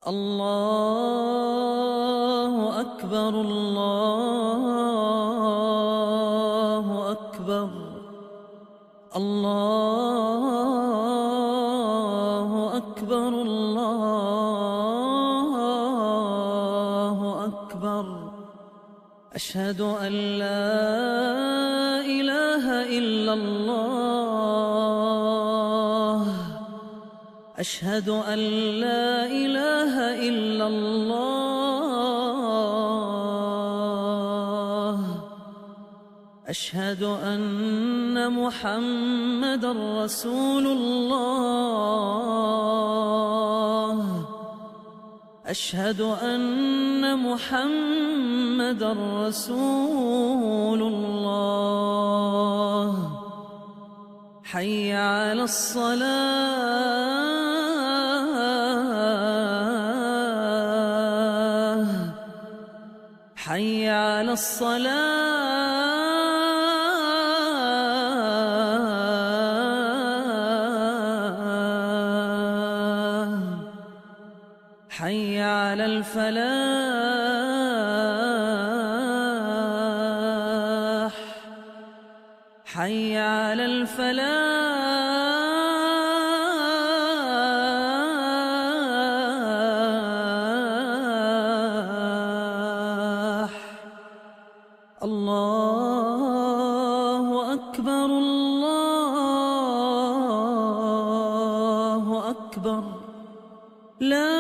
الله أكبر الله أكبر الله أكبر الله أكبر. أشهد أن لا إله إلا الله. أشهد أن لا إله إلا الله. أشهد أن محمدًا رسول الله. أشهد أن محمدًا رسول الله. حي على الصلاة. حي على الصلاة. حي على الفلاح. حي على الفلاح. الله أكبر الله أكبر. لا